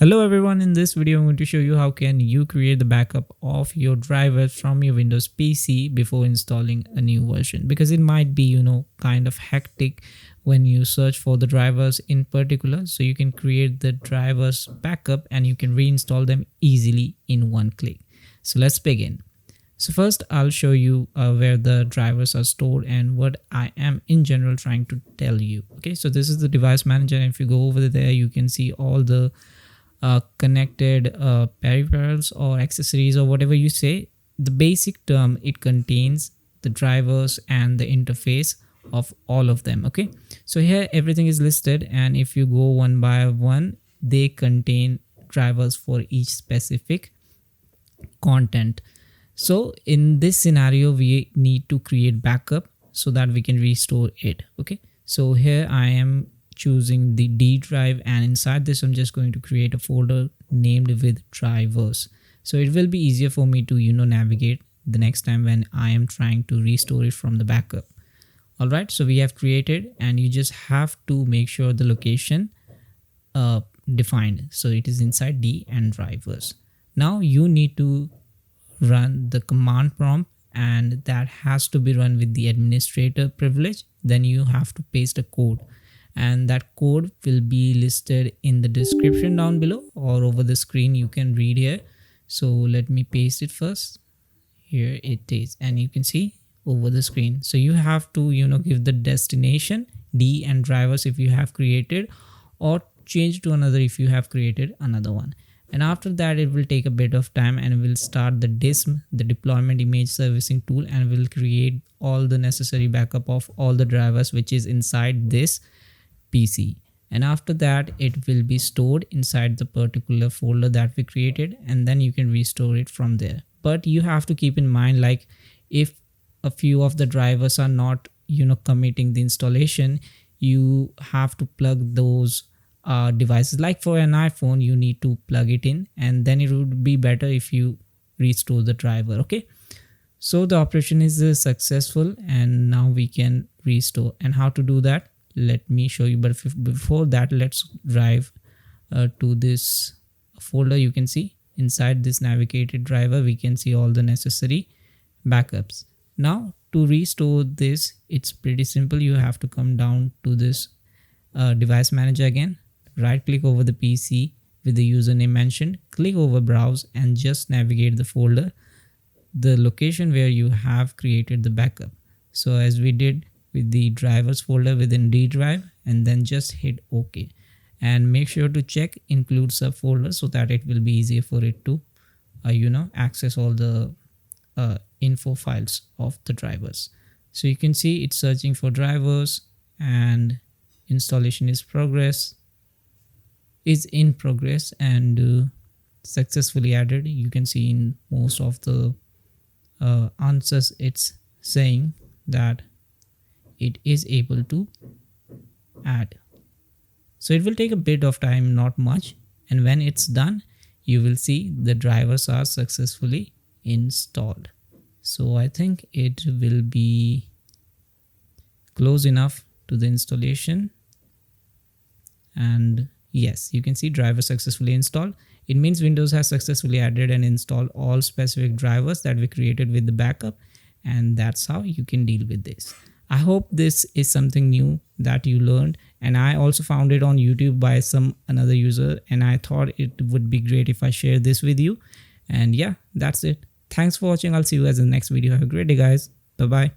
Hello everyone, in this video I'm going to show you how can you create the backup of your drivers from your Windows PC before installing a new version, because it might be kind of hectic when you search for the drivers in particular. So you can create the drivers backup and you can reinstall them easily in one click. So let's begin. So first I'll show you where the drivers are stored and what I am in general trying to tell you. Okay, so this is the device manager, and if you go over there you can see all the connected peripherals or accessories or whatever you say. The basic term, it contains the drivers and the interface of all of them. Okay, so here everything is listed, and if you go one by one, they contain drivers for each specific content. So in this scenario we need to create backup so that we can restore it. Okay, so here I am choosing the D drive, and inside this I'm just going to create a folder named with drivers, so it will be easier for me to navigate the next time when I am trying to restore it from the backup. All right, so we have created, and you just have to make sure the location defined, so it is inside D and drivers. Now you need to run the command prompt, and that has to be run with the administrator privilege. Then you have to paste a code, and that code will be listed in the description down below or over the screen. You can read here. So let me paste it first. Here it is, and you can see over the screen. So you have to give the destination D and drivers if you have created, or change to another if you have created another one. And after that it will take a bit of time, and we'll start the DISM, the deployment image servicing tool, and we'll create all the necessary backup of all the drivers which is inside this PC. And after that it will be stored inside the particular folder that we created, and then you can restore it from there. But you have to keep in mind, like, if a few of the drivers are not committing the installation, you have to plug those devices. Like for an iPhone you need to plug it in, and then it would be better if you restore the driver. Okay, so the operation is successful, and now we can restore. And how to do that, let me show you. But before that, let's drive to this folder. You can see inside this navigated driver we can see all the necessary backups. Now to restore this, it's pretty simple. You have to come down to this device manager again, right click over the PC with the username mentioned, click over browse, and just navigate the folder, the location where you have created the backup. So as we did with the drivers folder within D drive, and then just hit OK, and make sure to check include subfolder so that it will be easier for it to access all the info files of the drivers. So you can see it's searching for drivers, and installation is in progress and successfully added. You can see in most of the answers it's saying that it is able to add. So it will take a bit of time, not much, and when it's done you will see the drivers are successfully installed. So I think it will be close enough to the installation, and yes, you can see driver successfully installed. It means Windows has successfully added and installed all specific drivers that we created with the backup, and that's how you can deal with this. I hope this is something new that you learned, and I also found it on YouTube by another user, and I thought it would be great if I share this with you. And yeah, that's it. Thanks for watching. I'll see you guys in the next video. Have a great day, guys. Bye bye.